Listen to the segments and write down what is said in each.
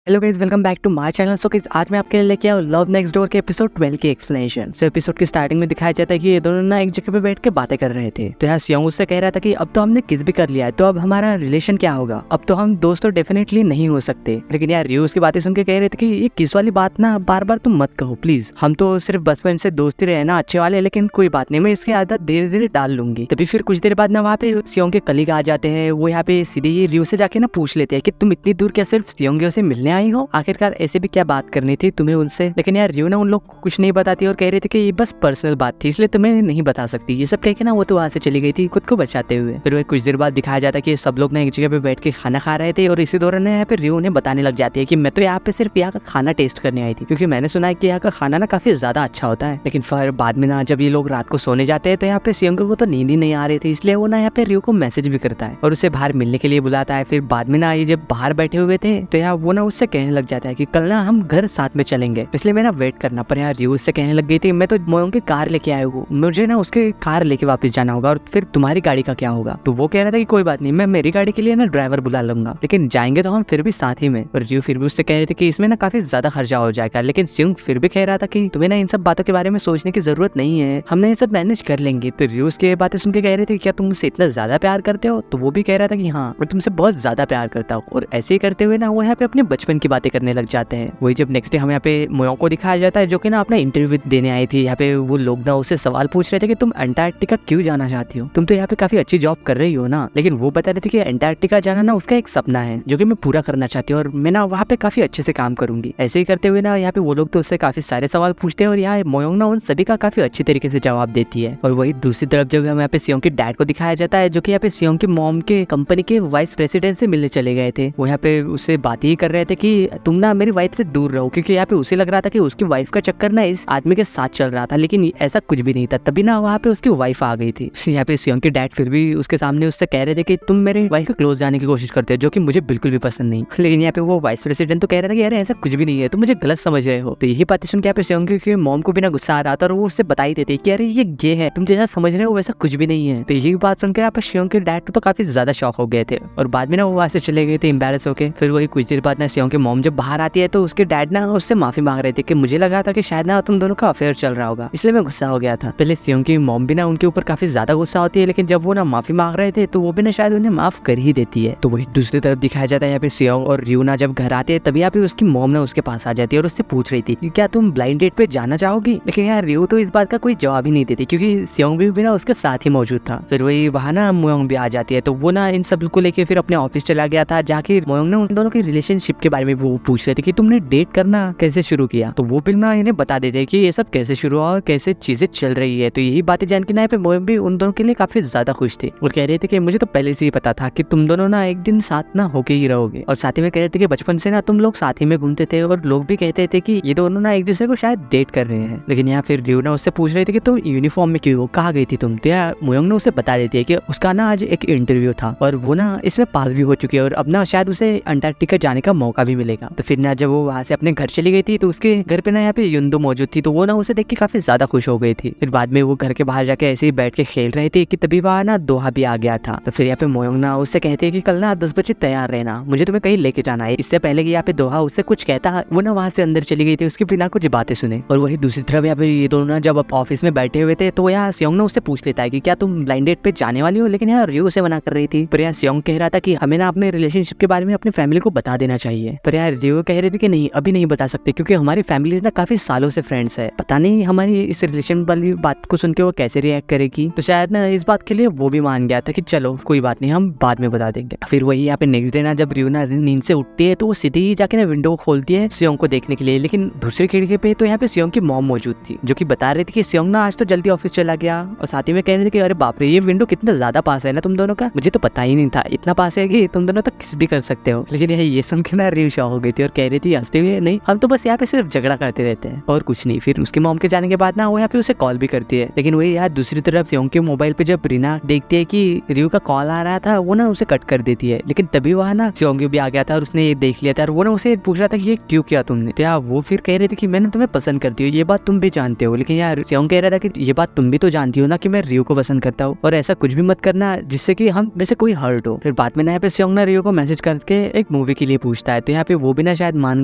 Hello guys, welcome back to my channel. So guys, आज मैं आपके लिए लेके आया लव नेक्स्ट डोर के एपिसोड 12 की एक्सप्लेनेशन। सो एपिसोड की स्टार्टिंग में दिखाया जाता है कि ये दोनों ना एक जगह पे बैठ के बातें कर रहे थे। तो यहाँ सियोंग उससे कह रहा था कि अब तो हमने किस भी कर लिया है, तो अब हमारा रिलेशन क्या होगा, अब तो हम दोस्त तो डेफिनेटली नहीं हो सकते। लेकिन यार रियो उसकी बातें सुन के कह रहे थे कि ये किस वाली बात ना बार बार तुम मत कहो प्लीज, हम तो सिर्फ बचपन से दोस्ती रहे ना अच्छे वाले, लेकिन कोई बात नहीं, मैं इसकी आदत धीरे धीरे डाल लूंगी। तभी फिर कुछ देर बाद ना वहाँ पे सियोंग के कलीग आ जाते हैं। वो यहाँ पे सीधे रियो से जाके ना पूछ लेते हैं कि तुम इतनी दूर क्या सिर्फ सियोंग से मिलने आई हो, आखिरकार ऐसे भी क्या बात करनी थी तुम्हें उनसे। लेकिन यार रियो ना उन लोग कुछ नहीं बताती और कह रही थी कि ये बस पर्सनल बात थी, इसलिए तुम्हें नहीं बता सकती। ये सब कह के ना वो तो वहां से चली गई थी खुद को बचाते हुए। फिर वो कुछ देर बाद दिखाया जाता है कि सब लोग ना एक जगह पे बैठ के खाना खा रहे थे और इसी दौरान यहाँ पे रियो उन्हें बताने लग जाती है कि मैं तो यहाँ पे सिर्फ यहाँ का खाना टेस्ट करने आई थी, क्योंकि मैंने सुना है कि यहाँ का खाना ना काफी ज्यादा अच्छा होता है। लेकिन फिर बाद में ना जब ये लोग रात को सोने जाते हैं तो यहाँ पे सियोंग को तो नींद ही नहीं आ रही थी, इसलिए वो ना यहाँ पे रियो को मैसेज भी करता है और उसे बाहर मिलने के लिए बुलाता है। फिर बाद में ना ये जब बाहर बैठे हुए थे तो यहाँ वो ना उससे कहने लग जाता है कि कल ना हम घर साथ में चलेंगे, इसलिए मेरा वेट करना। पर यार रियो उससे कहने लग गई थी मैं तो मोयोंग की कार लेके आया हूँ, मुझे ना उसके कार लेके वापस जाना होगा, और फिर तुम्हारी गाड़ी का क्या होगा। तो वो कह रहा था कि कोई बात नहीं, मैं मेरी गाड़ी के लिए ना ड्राइवर बुला लूंगा, लेकिन जाएंगे तो हम फिर भी साथ ही में। और रियो फिर भी उससे कह रही थी कि इसमें ना काफी ज्यादा खर्चा हो जाएगा। लेकिन सियोंग फिर भी कह रहा था कि तुम्हें ना इन सब बातों के बारे में सोचने की जरूरत नहीं है, हमने ये सब मैनेज कर लेंगे। तो रियो उसकी बातें सुन के कह रहे थे क्या तुम मुझसे इतना ज्यादा प्यार करते हो। तो वो भी कह रहा था कि हाँ, मैं तुमसे बहुत ज्यादा प्यार करता हूँ। और ऐसे ही करते हुए ना वो यहाँ पे अपने बचपन की बातें करने लग जाते हैं। वही जब नेक्स्ट डे हम यहाँ पे मोयोंग को दिखाया जाता है जो कि ना अपना इंटरव्यू देने आई थी। यहाँ पे वो लोग ना उससे सवाल पूछ रहे थे कि तुम अंटार्कटिका क्यों जाना चाहती हो, तुम तो यहाँ पे काफी अच्छी जॉब कर रही हो ना। लेकिन वो बता रहे थे कि अंटार्कटिका जाना ना उसका एक सपना है जो कि मैं पूरा करना चाहती हूँ और मैं ना वहाँ पे काफी अच्छे से काम करूंगी। ऐसे ही करते हुए ना यहाँ पे वो लोग तो उससे काफी सारे सवाल पूछते हैं और यहाँ मोयोंग ना उन सभी का काफी अच्छी तरीके से जवाब देती है। और वही दूसरी तरफ जब हम यहाँ पे सियोंग के डैड को दिखाया जाता है जो कि यहाँ पे सियोंग की मॉम के कंपनी के वाइस प्रेसिडेंट से मिलने चले गए थे। वो यहाँ पे उससे बात ही कर रहे थे कि तुम ना मेरी वाइफ से दूर रहो, क्योंकि यहाँ पे उसे लग रहा था कि उसकी वाइफ का चक्कर ना इस आदमी के साथ चल रहा था, लेकिन ऐसा कुछ भी नहीं था। तभी ना वहाँ पे उसकी वाइफ आ गई थी। यहाँ पे सियोंग के डैड फिर भी उसके सामने उससे कह रहे थे कि तुम मेरे वाइफ के क्लोज जाने की कोशिश करते हो, जो कि मुझे बिल्कुल भी पसंद नहीं। लेकिन यहाँ पे वो वाइस प्रेसिडेंट तो कह रहा था कि यार ऐसा कुछ भी नहीं है, तुम मुझे गलत समझ रहे हो। तो यही बातें सुन के यहाँ पे सियोंग की मॉम को भी ना गुस्सा आ रहा था और वो उससे बता ही देते कि अरे ये गे है, तुम जैसा समझ रहे हो वैसा कुछ भी नहीं है। तो यही बात सुनकर यहाँ पे सियोंग के डैड तो काफी ज्यादा शॉक हो गए थे और बाद में ना वो वहाँ से चले गए थे एम्बैरेस होके। फिर वही कुछ देर बाद ना सियोंग की मॉम जब बाहर आती है तो उसके डैड ना उससे माफी मांग रहे थे कि मुझे लगा था कि शायद ना तुम दोनों का अफेयर चल रहा होगा, इसलिए मैं गुस्सा हो गया था। पहले सियोंग की मॉम भी ना उनके ऊपर काफी ज्यादा गुस्सा होती है, लेकिन जब वो ना माफी मांग रहे थे तो वो भी ना शायद उन्हें माफ कर ही देती है। तो वही दूसरी तरफ दिखाया जाता है यहाँ पे सियोंग और रियो ना जब घर आते हैं तभी यहाँ पे उसकी मॉम ना उसके पास आ जाती है और उससे पूछ रही थी कि क्या तुम ब्लाइंड डेट पे जाना चाहोगी। लेकिन यार रियो तो इस बात का कोई जवाब ही नहीं देती क्योंकि सियोंग भी ना उसके साथ ही मौजूद था। फिर वही वहाँ ना मोयोंग भी आ जाती है, तो वो ना इन सब को लेके फिर अपने ऑफिस चला गया था, जाके मोयोंग ने उन दोनों की रिलेशनशिप के बारे में वो पूछ रहे थे कि तुमने डेट करना कैसे शुरू किया। तो वो फिर ना इन्हें बता देते हैं कि ये सब कैसे शुरू हुआ और कैसे चीजें चल रही है। तो यही बातें जान के ना पे मोयोंग भी उन दोनों के लिए काफी ज्यादा खुश थे और कह रहे थे कि मुझे तो पहले से ही पता था कि तुम दोनों ना एक दिन साथ ना होके ही रहोगे। और साथ ही में कह रहे थे कि बचपन से ना तुम लोग साथ ही में घूमते थे और लोग भी कहते थे कि ये दोनों ना एक दूसरे को शायद डेट कर रहे हैं। लेकिन यहाँ फिर रियो ना उससे पूछ रहे थे कि तुम यूनिफॉर्म में क्यों हो, कहाँ गई थी तुम। तो यार मोयोंग ने उसे बता देती है कि उसका ना आज एक इंटरव्यू था और वो ना इसमें पास भी हो चुकी है और अब ना शायद उसे अंटार्कटिका जाने का मौका भी मिलेगा। तो फिर ना जब वो वहाँ से अपने घर चली गई थी तो उसके घर पे ना यहाँ पे युंदो मौजूद थी, तो वो ना उसे देख के काफी ज्यादा खुश हो गई थी। फिर बाद में वो घर के बाहर जाके ऐसे ही बैठ के खेल रहे थे कि तभी वहाँ ना दोहा भी आ गया था। तो फिर यहाँ पे मोयोंग ना उससे कहते हैं कि कल ना 10 बजे तैयार रहना, मुझे तुम्हें कहीं लेके जाना है। इससे पहले कि यहाँ पे दोहा उससे कुछ कहता, वो ना वहाँ से अंदर चली गई थी उसके बिना कुछ बातें सुने। और वही दूसरी तरफ यहाँ पे ये दोनों ना जब ऑफिस में बैठे हुए थे तो यहाँ सियोंग ने उससे पूछ लेता है कि क्या तुम ब्लाइंड डेट पे जाने वाली हो। लेकिन यार रियो उसे मना कर रही थी। पर यार सियोंग कह रहा था कि हमें ना अपने रिलेशनशिप के बारे में अपनी फैमिली को बता देना चाहिए। पर यार रियो कह रही थी कि नहीं, अभी नहीं बता सकते क्योंकि हमारी फैमिली ना काफी सालों से फ्रेंड्स है, पता नहीं हमारी इस रिलेशन वाली बात को सुन के वो कैसे रिएक्ट करेगी। तो शायद ना इस बात के लिए वो भी मान गया था कि चलो कोई बात नहीं, हम बाद में बता देंगे। फिर वही यहाँ पे नेक्स्ट डे ना जब रियो ना नींद से उठती है तो वो सीधी ही जाके ना विंडो खोलती है सियोंग को देखने के लिए। लेकिन दूसरी खिड़की पे तो यहाँ पे सियोंग की मॉम मौजूद थी जो कि बता रही थी कि सियोंग ना आज तो जल्दी ऑफिस चला गया और साथ ही में कह रहे थे कि अरे बाप रे, ये विंडो कितना ज्यादा पास है ना तुम दोनों का, मुझे तो पता ही नहीं था इतना पास है कि तुम दोनों तक किस भी कर सकते हो। लेकिन ये सुन के ना रियो शॉक हो गई थी और कह रही थी हंसते हुए, नहीं हम तो बस यहाँ पे सिर्फ झगड़ा करते रहते हैं और कुछ नहीं। फिर उसके मॉम के जाने के बाद ना वो यहाँ पे उसे कॉल भी करती है। लेकिन वही यार दूसरी तरफ सियोंग के मोबाइल पे जब रीना देखती है कि रियो का कॉल आ रहा था वो ना उसे कट कर देती है। लेकिन तभी वहाँ ना सियोंग भी आ गया था और उसने ये देख लिया था और वो ना उसे पूछ रहा था कि ये क्यों किया तुमने। तो यार वो फिर कह रही थी कि मैंने तुम्हें पसंद करती हूँ, ये बात तुम भी जानते हो। लेकिन यार सियोंग कह रहा था कि ये बात तुम भी तो जानती हो ना कि मैं रियो को पसंद करता हूँ और ऐसा कुछ भी मत करना जिससे कि हम में से कोई हर्ट हो। फिर बाद में ना यहाँ पे सियोंग ना रियो को मैसेज करके एक मूवी के लिए पूछता है। तो तो यहाँ पे वो भी ना शायद मान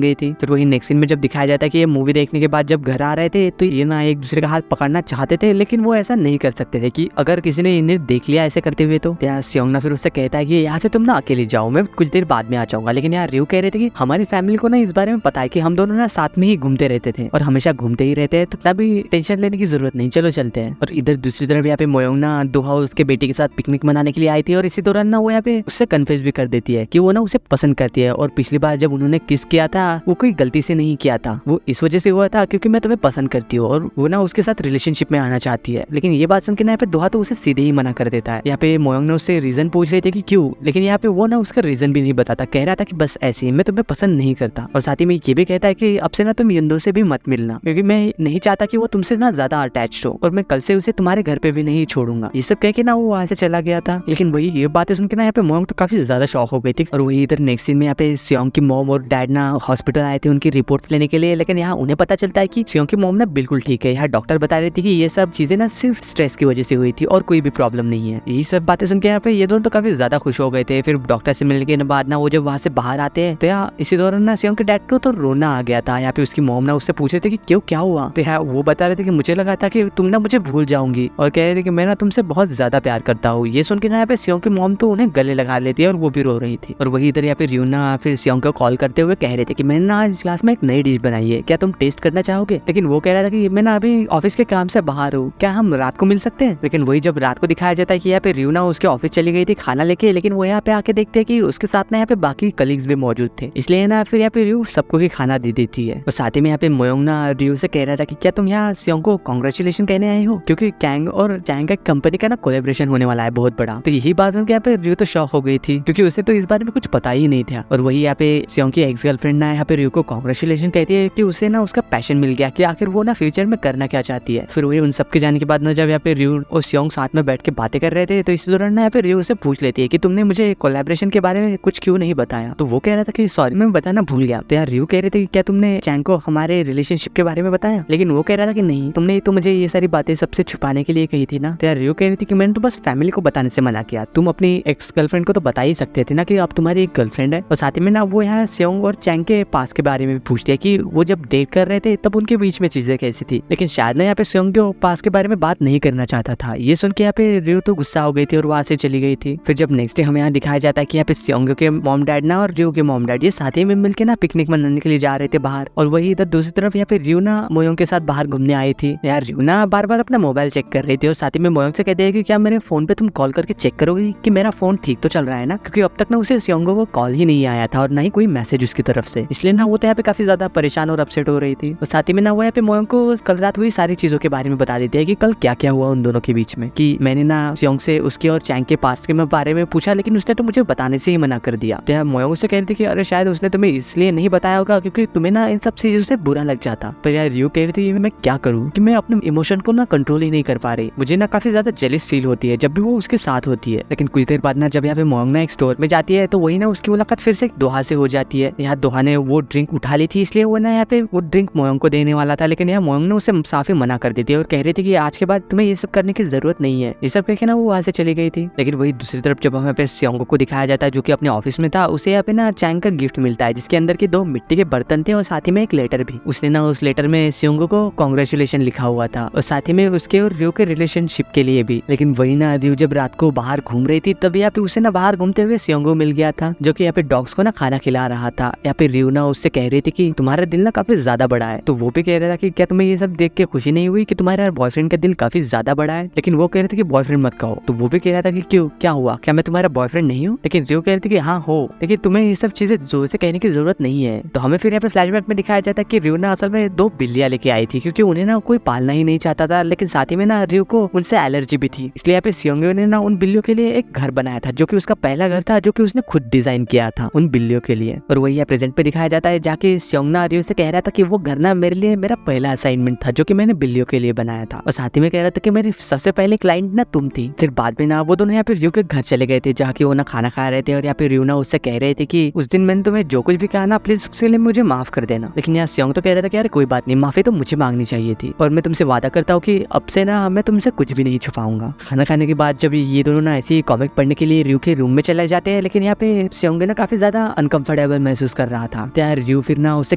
गई थी। फिर वही नेक्स्ट सीन में जब दिखाया जाता है कि ये मूवी देखने के बाद जब घर आ रहे थे तो ये ना एक दूसरे का हाथ पकड़ना चाहते थे, लेकिन वो ऐसा नहीं कर सकते थे कि अगर किसी ने इन्हें देख लिया ऐसे करते हुए तो यहाँ सियोंग ना फिर उससे कहता है कि यहाँ से तुम ना अकेले जाओ, मैं कुछ देर बाद में आ जाऊंगा। लेकिन यहाँ रियो कह रहे थे कि हमारी फैमिली को ना इस बारे में पता है कि हम दोनों ना साथ में ही घूमते रहते थे और हमेशा घूमते ही रहते हैं, तो इतना भी टेंशन लेने की जरूरत नहीं, चलो चलते हैं। और इधर दूसरी तरफ यहाँ पे मोयोंग ना दोहा उसके बेटे के साथ पिकनिक मनाने के लिए आई थी और इसी दौरान ना वो यहाँ पे उससे कन्फ्यूज भी कर देती है कि वो ना उसे पसंद करती है और पिछली बार जब उन्होंने किस किया था वो कोई गलती से नहीं किया था, वो इस वजह से हुआ था क्योंकि मैं तुम्हें पसंद करती हूँ और वो ना उसके साथ रिलेशनशिप में आना चाहती है। लेकिन ये बात सुन के ना यहाँ पे दोहा तो उसे सीधे ही मना कर देता है। यहाँ पे मोयोंग ने उससे रीजन पूछ रहे थे कि क्यों, लेकिन यहाँ पे वो ना उसका रीजन भी नहीं बताता, कह रहा था कि बस ऐसे ही मैं तुम्हें पसंद नहीं करता। और साथ ही में ये भी कहता है कि अब से ना तुम यंदो से भी मत मिलना क्योंकि मैं नहीं चाहता कि वो तुमसे ना ज्यादा अटैच हो और मैं कल से उसे तुम्हारे घर पे भी नहीं छोड़ूंगा। ये सब कह के ना वो वहां से चला गया था। लेकिन वही ये बातें सुन के ना यहाँ पे मोयोंग तो काफी ज्यादा शॉक हो गई थी। और वही इधर नेक्स्ट सीन में यहाँ पे सियोंग की मॉम और डैड ना हॉस्पिटल आए थे उनकी रिपोर्ट लेने के लिए, लेकिन यहाँ उन्हें पता चलता है कि सियोंग की मॉम ना बिल्कुल ठीक है। यहाँ डॉक्टर बता रही थी कि ये सब चीजें ना सिर्फ स्ट्रेस की वजह से हुई थी और कोई भी प्रॉब्लम नहीं है। यही सब बातें सुन के यहाँ पे ये दोनों तो काफी ज्यादा खुश हो गए थे। फिर डॉक्टर से मिलने के बाद ना वो जब वहाँ से बाहर आते हैं तो यहाँ इसी दौरान ना सियोंग के डैड को तो रोना आ गया था। यहाँ पे उसकी मॉम ना उससे पूछ रहे थे कि क्यों, क्या हुआ। तो यहाँ वो बता रहे थे कि मुझे लगा था कि तुम ना मुझे भूल जाऊंगी और कह रहे थे कि मैं ना तुमसे बहुत ज्यादा प्यार करता हूँ। ये सुन के ना यहाँ पे सियोंग की मॉम तो उन्हें गले लगा लेती है और वो भी रो रही थी। और वही इधर यहाँ पे रियोना फिर सियोंग को कॉल करते हुए कह रहे थे कि मैंने ना आज क्लास में एक नई डिश बनाई है, क्या तुम टेस्ट करना चाहोगे। लेकिन वो कह रहा था कि मैं ना अभी ऑफिस के काम से बाहर हूँ, क्या हम रात को मिल सकते हैं। लेकिन वही जब रात को दिखाया जाता है कि यहाँ पे रियोना उसके ऑफिस चली गई थी खाना लेके, लेकिन वो यहाँ पे आके देखते हैं कि उसके साथ ना यहाँ पे बाकी कलीग्स भी मौजूद थे, इसलिए ना फिर यहाँ पे रियो सबको ही खाना दे देती है। और साथ ही में यहाँ पे मोयोंग ना रियो से कह रहा था कि क्या तुम यहाँ सियोंग को कांग्रेचुलेशन कहने आए हो, क्योंकि कैंग और चैंग का कंपनी का ना कोलैबोरेशन होने वाला है बहुत बड़ा। तो यही बात सुन के यहाँ पे रियो तो शॉक हो गई थी क्योंकि उसे तो इस बारे में कुछ पता ही नहीं था। और वही यहाँ पे सियोंग की एक्स गर्लफ्रेंड ना यहाँ पे रियो को कांग्रेचुलेशन कहती है कि उसे ना उसका पैशन मिल गया कि आखिर वो ना फ्यूचर में करना क्या चाहती है। फिर वही उन सबके जाने के बाद ना जब यहाँ पे रियो और सियोंग साथ में बैठ के बातें कर रहे थे तो इस दौरान ना यहाँ पे रियो से पूछ लेती है कि तुमने मुझे कोलैबोरेशन के बारे में कुछ क्यों नहीं बताया। तो वो कह रहा था कि सॉरी मैं बताना भूल गया। तो यार रियो कह रहे थे कि क्या तुमने चैंग को हमारे रिलेशनशिप के बारे में बताया, लेकिन वो कह रहा था कि नहीं, तुमने तो मुझे ये सारी बातें सबसे छुपाने के लिए कही थी ना। तो यार रियो कह रही थी कि मैंने तो बस फैमिली को बताने से मना किया, तुम अपनी एक्स गर्लफ्रेंड को तो बता ही सकते थे ना कि अब तुम्हारी एक गर्लफ्रेंड है। और साथ ही में ना वो यहाँ सियोंग और चैंग के पास के बारे में भी पूछती है कि वो जब डेट कर रहे थे तब उनके बीच में चीजें कैसी थी, लेकिन शायद ना यहाँ पे सियोंग के पास के बारे में बात नहीं करना चाहता था। ये सुन के यहाँ पे रियो तो गुस्सा हो गई थी और वहां से चली गई थी। फिर जब नेक्स्ट डे हमें यहाँ दिखाया जाता है कि यहाँ पे सियोंग के मॉम डैड ना और रियो के मॉम डैड ये साथ ही में मिलकर ना पिकनिक मनाने के लिए जा रहे थे बाहर। और वही इधर दूसरी तरफ यहाँ पे रियो ना मोयोंग के साथ बाहर घूमने आई थी। यार रियो ना बार बार अपना मोबाइल चेक कर रही थी और साथ ही में मोयोंग से कहते हैं कि क्या मेरे फोन पे तुम कॉल करके चेक करोगे कि मेरा फोन ठीक तो चल रहा है ना, क्योंकि अब तक ना उसे सियोंग को कॉल ही नहीं आया था और ना ही कोई मैसेज उसकी तरफ से, इसलिए ना वो तो यहाँ पे काफी ज्यादा परेशान और अपसेट हो रही थी। और साथ ही में ना वो यहाँ पे मोयोंग को कल रात हुई सारी चीजों के बारे में बता देती है कि कल क्या क्या हुआ उन दोनों के बीच में, कि मैंने ना सियोंग से उसके और चैंग के पास के बारे में पूछा लेकिन उसने तो मुझे बताने से ही मना कर दिया। तो मोयोंग से कह रही थी कि अरे शायद उसने तुम्हें इसलिए नहीं बताया होगा क्योंकि तुम्हें ना इन सब चीजों से बुरा लग जाता। पर यार रियो कह रही थी मैं क्या करूँ कि मैं अपने इमोशन को ना कंट्रोल ही नहीं कर पा रही, मुझे ना काफी ज्यादा जेलस फील होती है जब भी वो उसके साथ होती है। लेकिन कुछ देर बाद ना जब यहाँ पे मोयोंग ना एक स्टोर में जाती है तो वही ना उसकी मुलाकात फिर से दोहा से हो जाती है। यहाँ दोहा ने वो ड्रिंक उठा ली थी इसलिए वो ना यहाँ पे वो ड्रिंक मोयोंग को देने वाला था, लेकिन यहाँ मोयोंग ने उसे साफ ही मना कर दी थी और कह रही थी कि आज के बाद तुम्हें ये सब करने की जरूरत नहीं है। ये सब कह के ना वो वहाँ से चली गई थी। लेकिन वही दूसरी तरफ जब हमें पे सियोंग को दिखाया जाता है जो कि अपने ऑफिस में था, उसे यहाँ पे ना चैंग का गिफ्ट मिलता है जिसके अंदर के 2 मिट्टी के बर्तन थे और साथ ही में एक लेटर भी। उसने ना उस लेटर में सियोंग को कांग्रेचुलेशन लिखा हुआ था और साथ ही में उसके और रियो के रिलेशनशिप के लिए भी। लेकिन वही ना रियो जब रात को बाहर घूम रही थी तब यहाँ पे उसे ना बाहर घूमते हुए सियोंग मिल गया था जो कि यहाँ पे डॉग्स को ना खाना खिला रहा था। यहाँ पे रियो ना उससे कह रही थी कि तुम्हारा दिल ना काफी ज्यादा बड़ा है। तो वो भी कह रहा था कि क्या तुम्हें ये सब देख के खुशी नहीं हुई कि तुम्हारे बॉयफ्रेंड का दिल काफी ज्यादा बड़ा है। लेकिन वो कह रहे थे कि बॉयफ्रेंड मत कहो। तो वो भी कह रहा था कि क्यों, क्या हुआ, क्या मैं तुम्हारा बॉयफ्रेंड नहीं हूँ। लेकिन रियो कह रही थी कि हाँ हो, लेकिन तुम्हें ये सब चीजें जोर से कहने की जरूरत नहीं है। तो हमें फिर यहाँ पे फ्लैशबैक में दिखाया जाता है कि रियो ना असल में 2 बिल्लियां लेके आई थी क्योंकि उन्हें ना कोई पालना ही नहीं चाहता था, लेकिन साथ ही में ना रियो को उनसे एलर्जी भी थी। इसलिए यहाँ पे सियोंग ने ना उन बिल्लियों के लिए एक घर बनाया था जो कि उसका पहला घर था जो कि उसने खुद डिजाइन किया था उन बिल्लियों के लिए। और वही प्रेजेंट पे दिखाया जाता है जाके सियोंग ना रियो से कह रहा था कि वो घर ना मेरे लिए मेरा पहला असाइनमेंट था जो कि मैंने बिल्लियों के लिए बनाया था। और साथ ही में कह रहा था कि मेरी सबसे पहले क्लाइंट ना तुम थी। फिर बाद में ना वो दोनों यहाँ पे रियो के घर चले गए थे जहाँ की वो ना खाना खा रहे थे और यहाँ पे रियो ना उससे कह रहे थे कि उस दिन मैंने तुम्हें जो कुछ भी कहा ना प्लीज उसके लिए मुझे माफ कर देना। लेकिन यहाँ सियोंग तो कह रहा था कि यार कोई बात नहीं, माफी तो मुझे मांगनी चाहिए थी और मैं तुमसे वादा करता हूँ कि अब से ना मैं तुमसे कुछ भी नहीं छुपाऊंगा। खाना खाने के बाद जब ये दोनों ना ऐसी कॉमिक पढ़ने के लिए रियो के रूम में चले जाते हैं, लेकिन यहाँ पे सियोंग ना काफी ज्यादा अनकंफर्टेबल कंफर्टेबल महसूस कर रहा था। तो यार रियो फिर ना उससे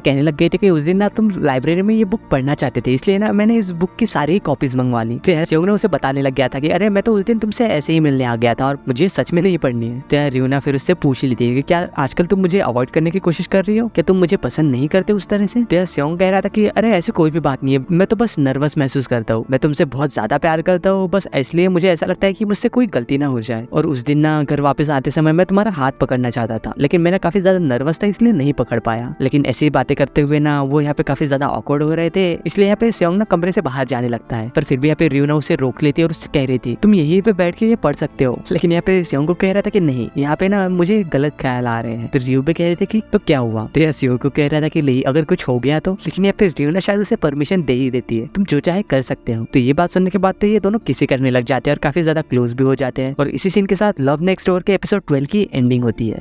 कहने लग गए थे कि उस दिन ना तुम लाइब्रेरी में ये बुक पढ़ना चाहते थे, इसलिए ना मैंने इस बुक की सारी कॉपीज मंगवा ली। तो यार सेयोंग ने उसे बताने लग गया था कि अरे मैं तो उस दिन तुमसे ऐसे ही मिलने आ गया था और मुझे सच में नहीं पढ़नी है। तो यार रियो ना फिर उससे पूछ ली थी कि क्या आजकल तुम मुझे अवॉइड करने की कोशिश कर रही हो, क्या तुम मुझे पसंद नहीं करते उस तरह से। तो यार सेयोंग कह रहा था कि अरे ऐसी कोई भी बात नहीं है, मैं तो बस नर्वस महसूस करता हूँ, मैं तुमसे बहुत ज्यादा प्यार करता हूँ, बस इसलिए मुझे ऐसा लगता है कि मुझसे कोई गलती ना हो जाए। और उस दिन ना घर वापस आते समय मैं तुम्हारा हाथ पकड़ना चाहता था, लेकिन मैंने काफी ज्यादा नर्वस था इसलिए नहीं पकड़ पाया। लेकिन ऐसी बातें करते हुए ना वो यहाँ पे काफी ज्यादा ऑकवर्ड हो रहे थे, इसलिए यहाँ पे सेयोंग ना कमरे से बाहर जाने लगता है। पर फिर भी यहाँ पे रियो ना उसे रोक लेती है और उससे कह रही थी तुम यहीं पे बैठ के ये पढ़ सकते हो। लेकिन यहाँ पे सेयोंग को कह रहा था कि नहीं, यहाँ पे ना मुझे गलत ख्याल आ रहे हैं। तो रियो भी कह रहे थे कि तो क्या हुआ। तो यार सेयोंग को कह रहा था कि नहीं अगर कुछ हो गया तो। लेकिन यहाँ पे रियो ना शायद उसे परमिशन दे ही देती है, तुम जो चाहे कर सकते हो। तो ये बात सुनने के बाद तो ये दोनों किसी करने लग जाते हैं और काफी ज्यादा क्लोज भी हो जाते हैं। और इसी सीन के साथ लव नेक्स्ट डोर के एपिसोड 12 की एंडिंग होती है।